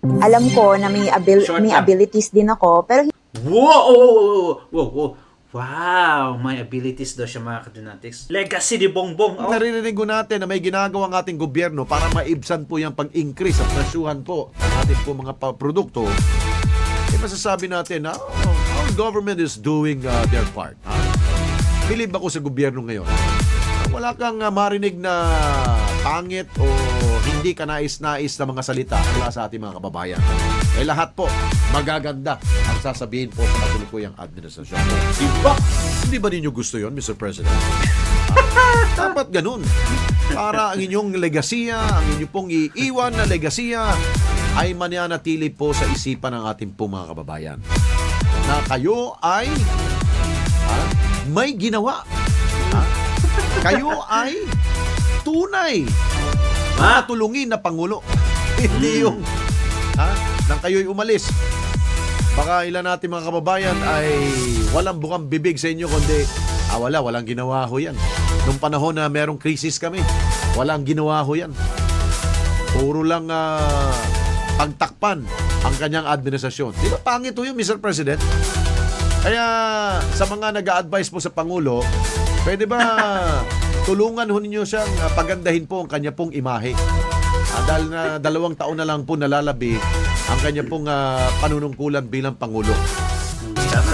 Alam ko na may, Short may lang. abilities din ako, pero Wow! Wow! May abilities daw siya mga kadonatics. Legacy ni Bongbong. Oh. Naririnig ko natin na may ginagawa ng ating gobyerno para maibsan po yung pag-increase at presyuhan po ng ating po mga produkto. Masasabi natin na our government is doing their part. Ha? Believe ako sa gobyerno ngayon. Wala kang marinig na pangit o hindi ka nais-nais na mga salita mula sa ating mga kababayan. Lahat po magaganda ang sasabihin po sa kasulukuyang administrasyon. Diba? Hindi ba ninyo gusto yon, Mr. President? Dapat ganun. Para ang inyong legasiya, ang inyong pong iiwan na legasiya ay mananatili po sa isipan ng ating pong mga kababayan. Na kayo ay may ginawa. Kayo ay tunay na tulungin na Pangulo. Hindi yung nang kayo'y umalis. Baka ilan natin mga kababayan ay walang bukang bibig sa inyo kundi walang ginawa ho yan. Nung panahon na merong krisis kami, walang ginawa ho yan. Puro lang pagtakpan ang kanyang administrasyon. Di ba pangit ho yun, Mr. President? Kaya sa mga nag-a-advise po sa Pangulo, pwede ba tulungan ho ninyo siyang pagandahin po ang kanya pong imahe? Dahil na 2 taon na lang po nalalabi ang kanya pong panunungkulan bilang Pangulo.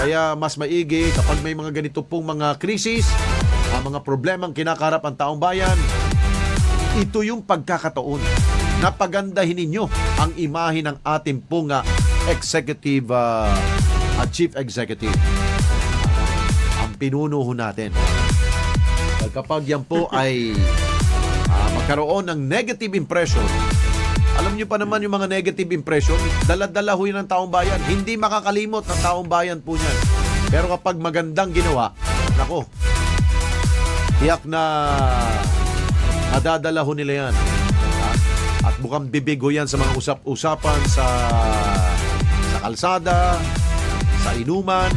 Kaya mas maigi kapag may mga ganito pong mga krisis, mga problemang kinakarap ang taong bayan, ito yung pagkakataon na pagandahin ninyo ang imahe ng ating pong executive chief executive. Ang pinuno ho natin. Kapag yan po ay magkaroon ng negative impression, alam niyo pa naman yung mga negative impression, dala-dala ho yun ng taong bayan. Hindi makakalimot ng taong bayan po niyan. Pero kapag magandang ginawa, nako, tiyak na nadadala ho nila yan. At bukang bibig ho yan sa mga usap-usapan sa kalsada, sa inuman,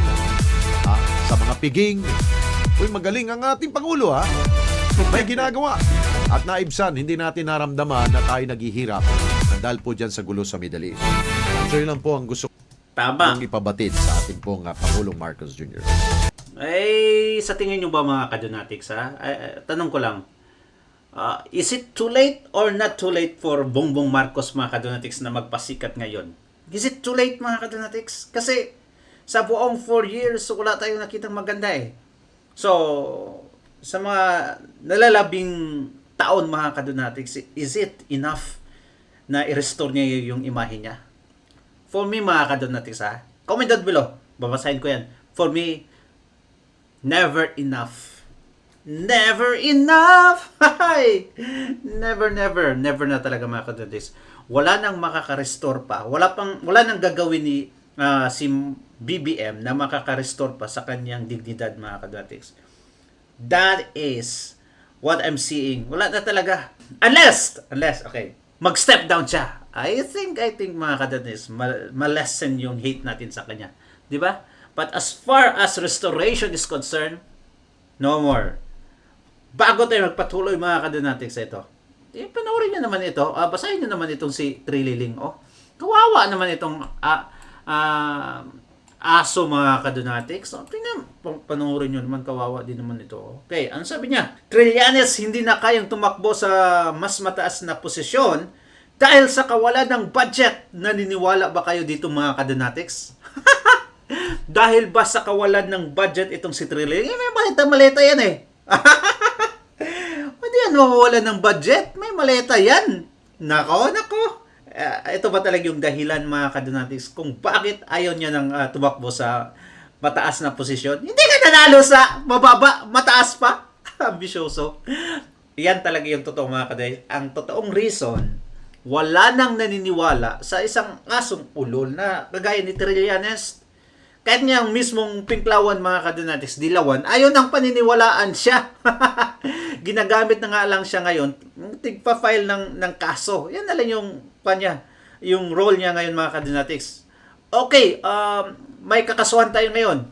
sa mga piging. Uy, magaling ang ating Pangulo, ha? May ginagawa. At naibsan, hindi natin naramdaman na tayo naghihirap dahil po dyan sa gulo sa Middle East. So yun lang po ang gusto kong ipabatid sa ating pong Pangulong Marcos Jr. Sa tingin nyo ba mga kadonatics, tanong ko lang, is it too late or not too late for Bongbong Marcos mga kadonatics na magpasikat ngayon? Is it too late mga kadonatics? Kasi sa buong 4 years, wala tayong nakitang maganda eh. So, sa mga nalalabing taon mga kadonatics, is it enough na i-restore niya yung imahe niya? For me mga kadonatics, comment down below. Babasahin ko yan. For me, never enough. Never enough! Never na talaga mga kadonatics. Wala nang makaka-restore pa. Wala nang gagawin ni si BBM na makaka-restore pa sa kanyang dignidad mga kadonatics. That is what I'm seeing. Wala na talaga. Unless, okay, mag-step down siya. I think mga kadonatics, ma-lessen yung hate natin sa kanya. Di ba? But as far as restoration is concerned, no more. Bago tayo magpatuloy mga kadonatics ito, panoorin nyo naman ito. Basahin nyo naman itong si Trililing. Kawawa naman itong aso mga kadonatics. Tingnan, panoorin nyo naman, kawawa din naman ito. Okay, ano sabi niya? Trillanes hindi na kayang tumakbo sa mas mataas na posisyon dahil sa kawalan ng budget. Naniniwala ba kayo dito mga kadonatics? Dahil ba sa kawalan ng budget itong si Trillanes? May maleta yan eh. Hindi yan mawawalan ng budget. May maleta yan. Nako. Ito ba talaga yung dahilan mga kadonatics kung bakit ayaw niya nang tumakbo sa mataas na posisyon? Hindi ka nanalo sa mababa, mataas pa. Ambisyoso. Yan talaga yung totoo mga kadonatics. Ang totoong reason, wala nang naniniwala sa isang asong ulol na kagaya ni Trillanes. Kahit niya ang mismong Pinklawan mga kadonatics, Dilawan, ayaw nang paniniwalaan siya. Ginagamit na nga lang siya ngayon, tigpa-file ng kaso. Yan na lang yung role niya ngayon mga kadonatics. Okay, may kakasuhan tayo ngayon.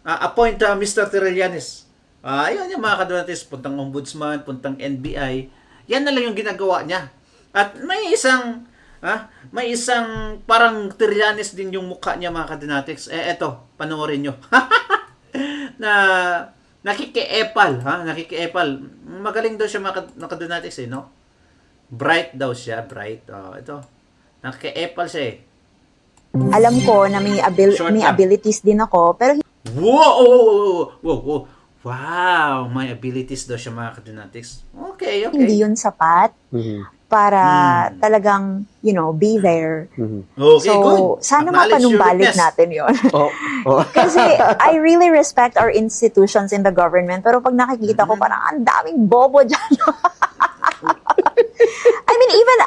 Appoint Mr. Trillanes. Ayun yung mga kadonatics, puntang ombudsman, puntang NBI. Yan na lang yung ginagawa niya. At may isang may isang parang Trillanes din yung mukha niya mga kadinatics. Eto, panoorin nyo. Na nakikiepal, nakikiepal. Magaling daw siya mga kadinatics no? Bright daw siya, bright. Ito, nakikiepal siya alam ko na may Short may lang. abilities din ako, pero Wow, may abilities daw siya mga kadinatics. Okay. hindi yun sapat para talagang, be there. Okay, So, good. sana Acknowledge your mapanumbalik weakness. natin yun. Kasi I really respect our institutions in the government, pero pag nakikita ko, parang ang daming bobo dyan. I mean, even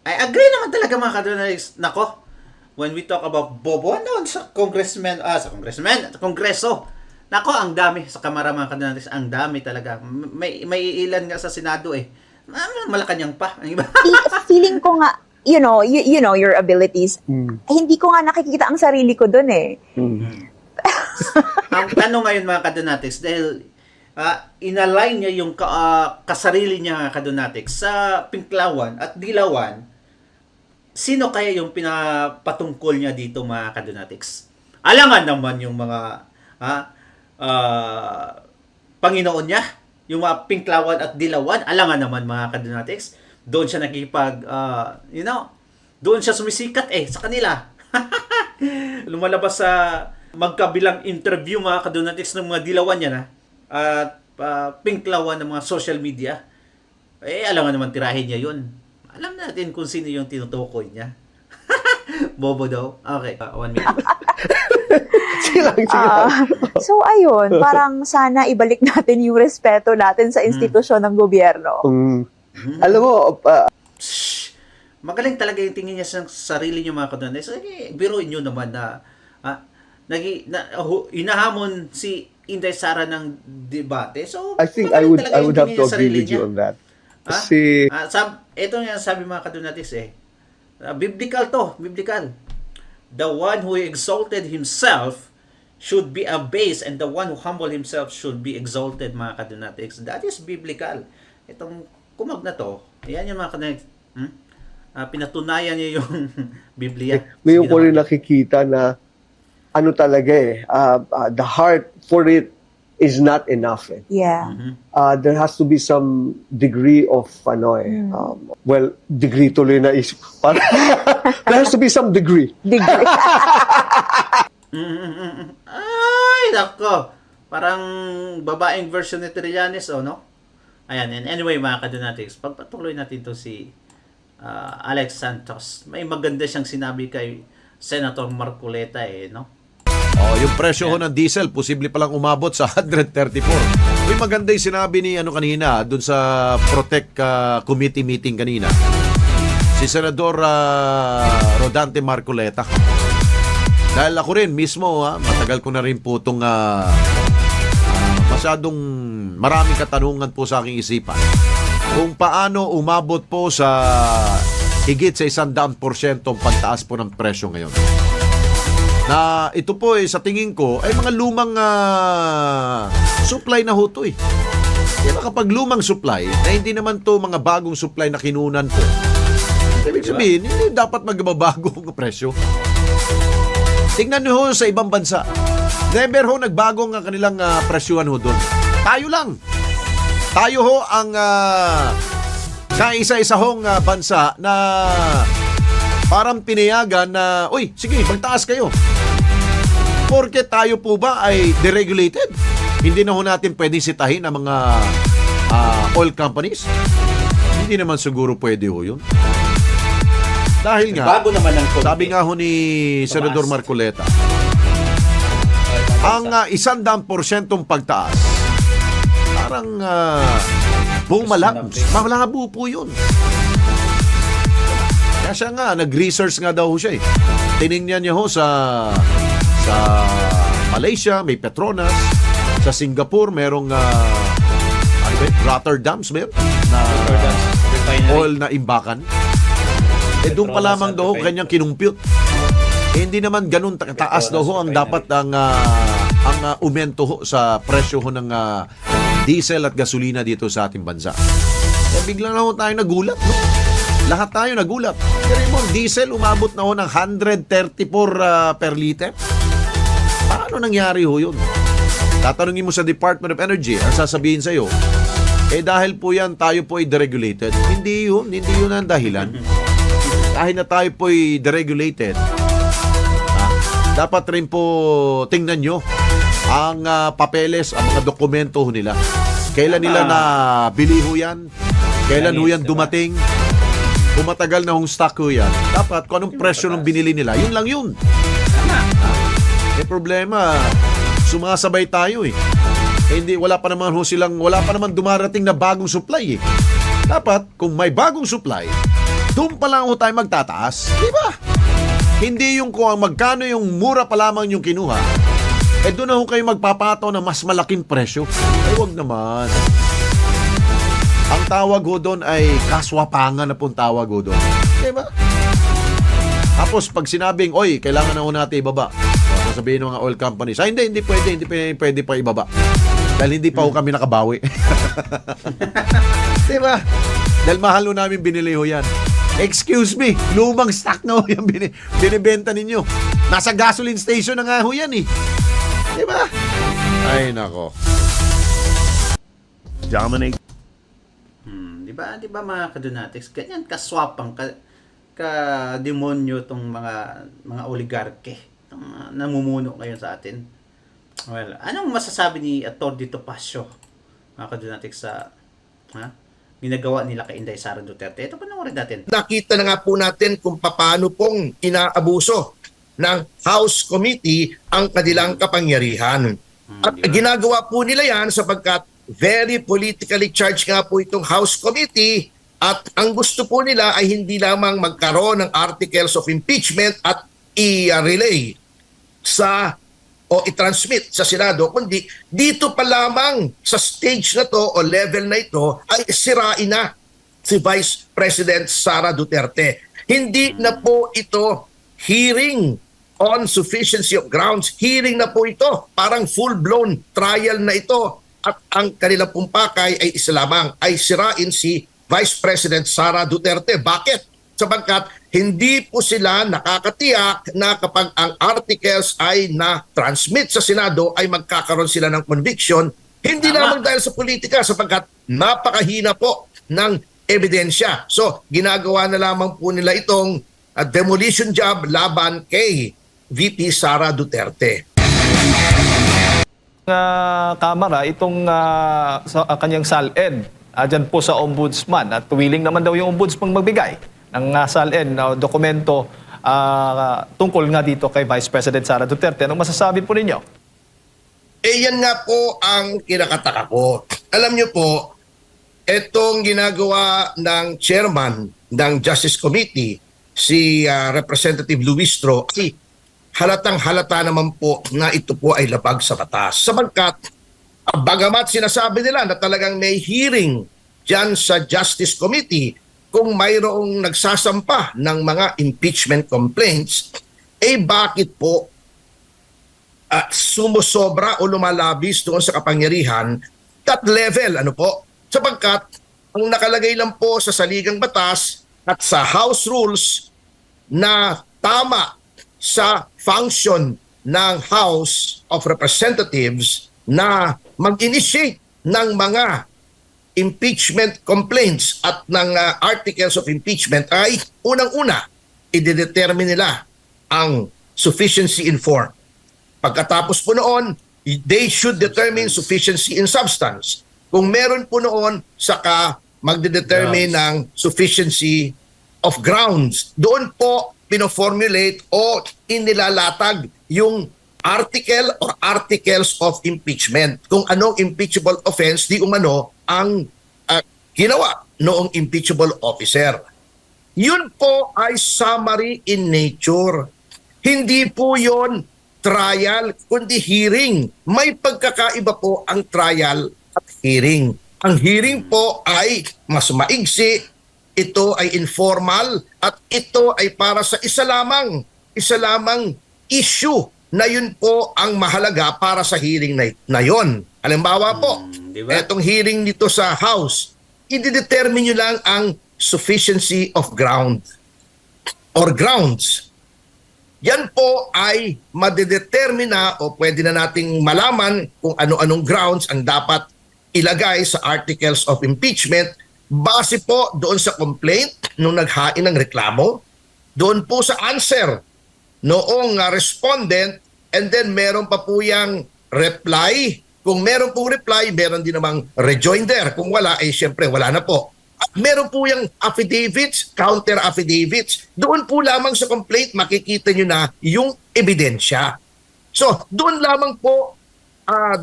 I agree naman talaga mga kadinatics. Nako, when we talk about bobo, sa kongreso. Nako, ang dami sa kamara mga kadinatics. Ang dami talaga. May ilan nga sa Senado Malacanang pa. Ang iba. feeling ko nga, you know your abilities. Hindi ko nga nakikita ang sarili ko dun Ang tanong ngayon mga kadonatics, dahil inalign niya yung kasarili niya kadonatics sa Pinklawan at Dilawan, sino kaya yung pinapatungkol niya dito mga kadonatics? Alangan naman yung mga Panginoon niya, yung mga Pinklawan at Dilawan, alangan naman mga kadonatics. Doon siya doon siya sumisikat sa kanila. Lumalabas sa magkabilang interview mga kadonatics ng mga Dilawan niya at Pinklawan ng mga social media. Alam nga naman tirahin niya yun. Alam natin kung sino yung tinutukoy niya. Bobo daw. Okay, 1 minute. Sige lang. So, ayun, parang sana ibalik natin yung respeto natin sa institusyon ng gobyerno. Alam mo, Shh! Magaling talaga yung tingin niya sa sarili niyo mga kadonatics. Biruin niyo naman na inahamon si Inday Sara ng debate. So, I think magaling I talaga yung would have tingin to niya sa agree sarili with you niya. on that. Kasi Ito nga sabi mga kadonatics biblical to, biblical. The one who exalted himself should be abased and the one who humbled himself should be exalted mga kadonatics. That is biblical. Itong kumag na to, yan yung mga kadonatics. Pinatunayan niya yung Biblia. ngayon ko rin nakikita na ano talaga the heart for it is not enough. Yeah. There has to be some degree of degree tuloy na is para there has to be some degree. Ay, nako. Parang babaeng version ni Trillanes, no? Ayan, and anyway, mga kadonatics, pagpatuloy natin to si Alex Santos. May maganda siyang sinabi kay Senator Marcoleta, no? Yung presyo ho ng diesel, posible palang umabot sa 134. May maganda yung sinabi ni kanina, dun sa Protect Committee meeting kanina. Si Senador Rodante Marcoleta. Dahil ako rin mismo, matagal ko na rin po itong masyadong maraming katanungan po sa aking isipan. Kung paano umabot po sa higit sa 100% ang pagtaas po ng presyo ngayon. Na ito po sa tingin ko ay mga lumang supply na ho to Kaya kapag lumang supply, na hindi naman to mga bagong supply na kinunan po, ibig sabihin, hindi dapat magbabago ang presyo. Tingnan nyo ho sa ibang bansa. Never ho nagbago ang kanilang presyuhan ho doon. Tayo lang. Tayo ho ang kaisa-isa hong bansa na parang pinayagan na, uy, sige, magtaas kayo. Porque tayo po ba ay deregulated? Hindi na ho natin pwedeng sitahin ang mga oil companies? Hindi naman siguro pwede ho yun. Dahil nga, Bago naman ang konti. sabi nga ho ni Senador Marcoleta, ang 100% pagtaas, parang malabo po yun. Kaya siya nga, nag-research nga daw siya Tinignan niya ho sa Malaysia, may Petronas. Sa Singapore, merong Rotterdam's meron na oil na imbakan. Doon pa lamang daw kanyang kinumpute. Hindi naman ganun taas daw ang dapat ang aumento ho sa presyo ho ng diesel at gasolina dito sa ating bansa. Bigla na ho tayo nagulat, no? Lahat tayo nagulat. Pero mo, diesel umabot na ho ng 134 per liter. Paano nangyari ho yun? Tatanungin mo sa Department of Energy, ang sasabihin sa'yo, dahil po yan, tayo po ay deregulated. Hindi yun ang dahilan. Kahit na tayo po ay deregulated, dapat rin po tingnan nyo ang papeles, ang mga dokumento ho nila. Kailan nila na bili ho yan? Kailan ho yan dumating? Kung matagal na hong stock ho yan, dapat kung anong presyo ng binili nila, yun lang yun. May problema, sumasabay tayo eh. Hindi, wala pa naman dumarating na bagong supply eh. Dapat, kung may bagong supply, doon pa lang ho tayo magtataas. Di ba? Hindi yung kung magkano yung mura pa lamang yung kinuha, doon na ho kayo magpapato na mas malaking presyo. Ay, wag naman. Ang tawag ho doon ay kaswapangan na pong tawag ho doon. Di ba? Tapos, pag sinabing, oy, kailangan na ho natin ibaba. Sabihin ng mga oil companies, hindi pwede pa ibaba. Dahil hindi pa ho kami nakabawi. Di ba? Dahil mahal ho namin binili ho yan. Excuse me, lumang stock na ho yung binibenta ninyo. Nasa gasoline station na nga ho yan eh. Di ba? Ay, nako. Dominic. Di ba mga kadonatics, ganyan kaswapang ka-demonyo tong mga oligarke namumuno ngayon sa atin. Well, anong masasabi ni Atty. Topacio, mga kadonatics, sa ginagawa nila kay Inday Sara Duterte? Ito panoorin natin. Nakita na nga po natin kung paano pong inaabuso ng House Committee ang kanilang kapangyarihan. At ginagawa po nila yan sapagkat very politically charged nga po itong House Committee, at ang gusto po nila ay hindi lamang magkaroon ng articles of impeachment at i-relay o i-transmit sa Senado, kundi dito pa lamang sa stage na to o level na ito ay sirain na si Vice President Sara Duterte. Hindi na po ito hearing on sufficiency of grounds. Hearing na po ito. Parang full-blown trial na ito. At ang kanilang pumpakay ay isa lamang, ay sirain si Vice President Sara Duterte. Bakit? Sapagkat hindi po sila nakakatiyak na kapag ang articles ay na-transmit sa Senado ay magkakaroon sila ng conviction. Hindi lamang dahil sa politika, sapagkat napakahina po ng ebidensya. So, ginagawa na lamang po nila itong demolition job laban kay VP Sara Duterte. Kamara, itong sa kanyang SALN, dyan po sa ombudsman, at willing naman daw yung ombudsman magbigay ng SALN na dokumento tungkol nga dito kay Vice President Sara Duterte. Anong masasabi po ninyo? Yan nga po ang kinakataka ko. Alam niyo po, itong ginagawa ng chairman ng Justice Committee, si Representative Luistro, halatang halata naman po na ito po ay labag sa batas. Sabagkat, bagamat sinasabi nila na talagang may hearing dyan sa Justice Committee kung mayroong nagsasampa ng mga impeachment complaints, bakit po sumusobra o lumalabis doon sa kapangyarihan that level? Ano po? Sapagkat ang nakalagay lang po sa saligang batas at sa House Rules na tama sa function ng House of Representatives na mag-initiate ng mga impeachment complaints at ng articles of impeachment ay unang-una, i-determine nila ang sufficiency in form. Pagkatapos po noon, they should determine sufficiency in substance. Kung meron po noon, saka magde-determine ng sufficiency of grounds. Doon po pino-formulate o inilalatag yung article or articles of impeachment. Kung anong impeachable offense, di umano ang ginawa noong impeachable officer. Yun po ay summary in nature. Hindi po yon trial, kundi hearing. May pagkakaiba po ang trial at hearing. Ang hearing po ay mas maigsi, ito ay informal, at ito ay para sa isa lamang issue na yun po ang mahalaga para sa hearing na yon. Halimbawa po, diba? etong hearing nito sa House, i-determine nyo lang ang sufficiency of ground or grounds. Yan po ay madedetermina o pwede na nating malaman kung ano-anong grounds ang dapat ilagay sa articles of impeachment base po doon sa complaint nung naghain ng reklamo, doon po sa answer noong respondent, and then meron pa po yung reply. Kung meron pong reply, meron din namang rejoinder. Kung wala, syempre wala na po. At meron po yung affidavits, counter affidavits. Doon po lamang sa complaint makikita nyo na yung ebidensya. So, doon lamang po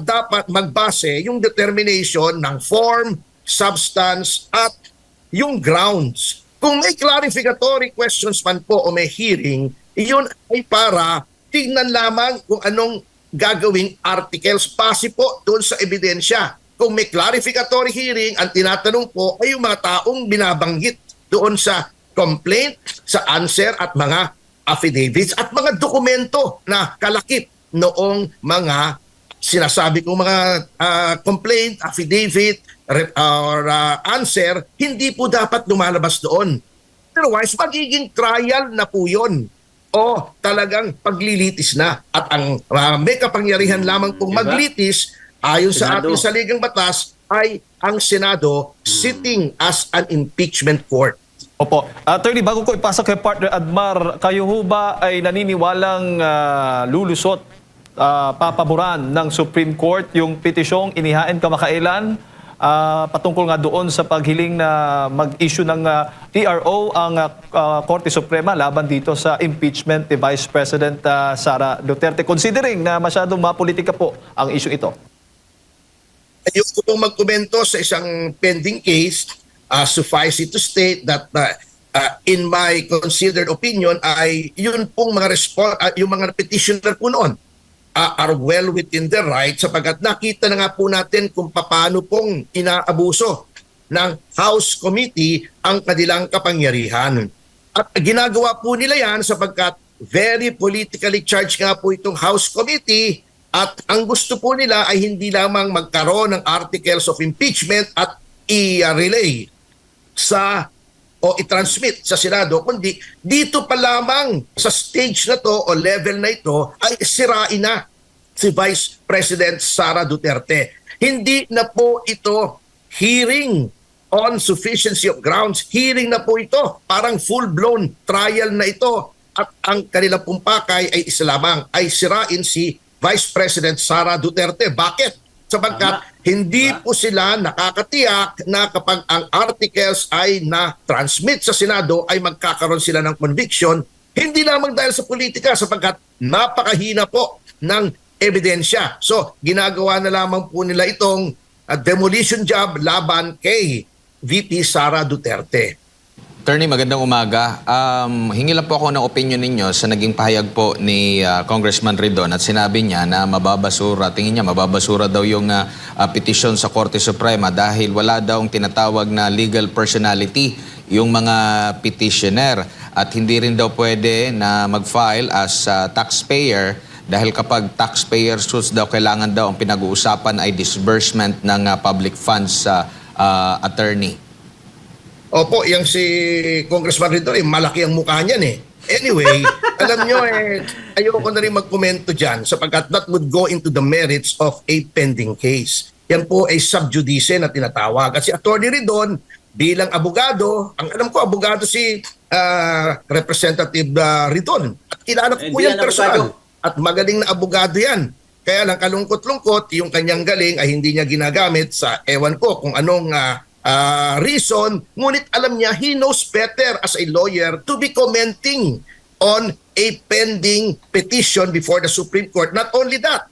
dapat magbase yung determination ng form, substance, at yung grounds. Kung may clarificatory questions man po o may hearing, iyon ay para tignan lamang kung anong gagawing articles base po doon sa ebidensya. Kung may clarificatory hearing, ang tinatanong po ay yung mga taong binabanggit doon sa complaint, sa answer at mga affidavits at mga dokumento na kalakip noong mga sinasabi kong mga complaint, affidavit, or answer, hindi po dapat lumalabas doon. Otherwise, magiging trial na po yun o talagang paglilitis na. At ang may kapangyarihan lamang pong maglitis ayon sa Senado. ating saligang batas ay ang Senado sitting as an impeachment court. Opo. Attorney, bago ko ipasok kay partner Admar, kayo ho ba ay naniniwalang lulusot, papaboran ng Supreme Court yung petisyong inihain kamakailan patungkol nga doon sa paghiling na mag-issue ng TRO ang Korte Suprema laban dito sa impeachment ni Vice President Sara Duterte, considering na masyadong mapolitika po ang issue ito? Ayoko pong magkomento sa isang pending case. Suffice it to state that in my considered opinion ay yun pong mga yung mga petitioner po noon are well within their right sapagkat nakita na nga po natin kung paano pong inaabuso ng House Committee ang kanilang kapangyarihan. At ginagawa po nila yan sapagkat very politically charged nga po itong House Committee at ang gusto po nila ay hindi lamang magkaroon ng articles of impeachment at i-relay o i-transmit sa Senado, kundi dito pa lamang sa stage na to o level na ito ay sirain na si Vice President Sara Duterte. Hindi na po ito hearing on sufficiency of grounds. Hearing na po ito. Parang full-blown trial na ito. At ang kanilang pumpakay ay isa lamang, ay sirain si Vice President Sara Duterte. Bakit? Sapagkat hindi po sila nakakatiyak na kapag ang articles ay na-transmit sa Senado ay magkakaroon sila ng conviction, hindi lamang dahil sa politika sapagkat napakahina po ng ebidensya. So, ginagawa na lamang po nila itong demolition job laban kay VP Sara Duterte. Attorney, magandang umaga. Hingi lang po ako ng opinion ninyo sa naging pahayag po ni Congressman Ridon at sinabi niya na tingin niya mababasura daw yung petition sa Korte Suprema dahil wala daw ang tinatawag na legal personality yung mga petitioner at hindi rin daw pwede na mag-file as taxpayer dahil kapag taxpayer suits daw kailangan daw ang pinag-uusapan ay disbursement ng public funds sa attorney. Opo, yung si Congressman Ridon, malaki ang mukha niyan eh. Anyway, alam nyo ayoko na rin magkomento dyan sapagkat that would go into the merits of a pending case. Yan po ay sub judice na tinatawag. At si Atty. Ridon, bilang abogado, ang alam ko, abogado si Representative Ridon. At kilala ko po yan personal. At magaling na abogado yan. Kaya lang kalungkot-lungkot, yung kanyang galing ay hindi niya ginagamit sa ewan ko kung anong reason, ngunit alam niya he knows better as a lawyer to be commenting on a pending petition before the Supreme Court. Not only that,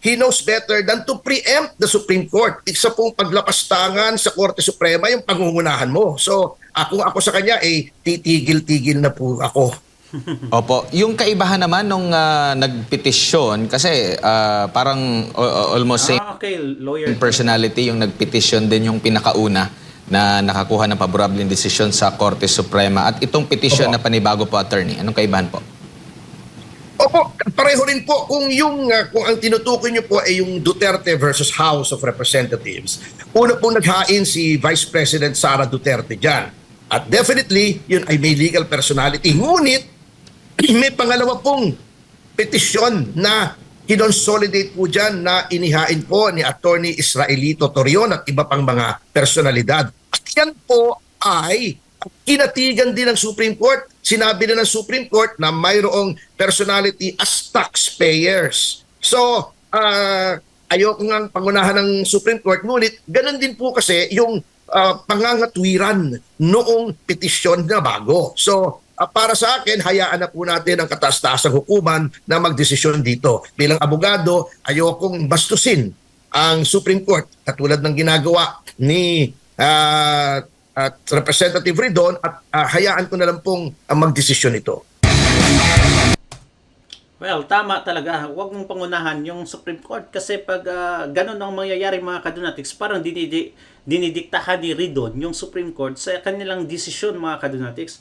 he knows better than to preempt the Supreme Court. Isa pong paglapastangan sa Korte Suprema yung pangungunahan mo. So, ako sa kanya, titigil-tigil na po ako. Opo. Yung kaibahan naman nung nagpetisyon, kasi parang almost same lawyer personality yung nagpetisyon din yung pinakauna na nakakuha ng paborableng desisyon sa Korte Suprema. At itong petition na panibago po, attorney, anong kaibahan po? Opo, pareho rin po kung ang tinutukoy niyo po ay yung Duterte versus House of Representatives. Una pong naghain si Vice President Sara Duterte dyan. At definitely, yun ay may legal personality. Ngunit, may pangalawa pong petisyon na kinonsolidate po dyan na inihain po ni Attorney Israelito Torion at iba pang mga personalidad. At yan po ay kinatigan din ng Supreme Court. Sinabi na ng Supreme Court na mayroong personality as taxpayers. So, ayoko nga pangunahan ng Supreme Court, ngunit ganun din po kasi yung pangangatwiran noong petisyon na bago. So, para sa akin, hayaan na po natin ang kataas-taasang hukuman na magdesisyon dito. Bilang abogado, ayokong bastusin ang Supreme Court katulad ng ginagawa ni Representative Ridon at hayaan ko na lang pong magdesisyon ito. Well, tama talaga. Huwag mong pangunahan yung Supreme Court kasi pag ganun ang mangyayari mga kadunatics, parang dinidiktahan ni Ridon yung Supreme Court sa kanilang desisyon mga kadunatics.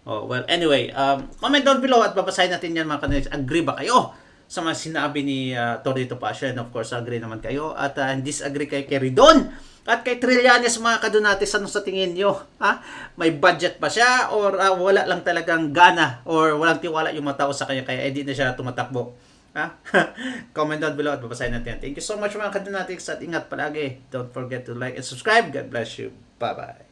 Oh, well, anyway, comment down below at babasahin natin yan mga kadunatics. Agree ba kayo sa mga sinabi ni Torito Pasha? And of course, agree naman kayo at disagree kayo kay Ridon at kay Trillanes mga kadunatics. Ano sa tingin nyo? Ha? May budget ba siya or wala lang talagang gana or walang tiwala yung mga tao sa kanya kaya hindi na siya tumatakbo? Ha? Comment down below at babasahin natin. Thank you so much mga kadunatics at ingat palagi. Don't forget to like and subscribe. God bless you. Bye-bye.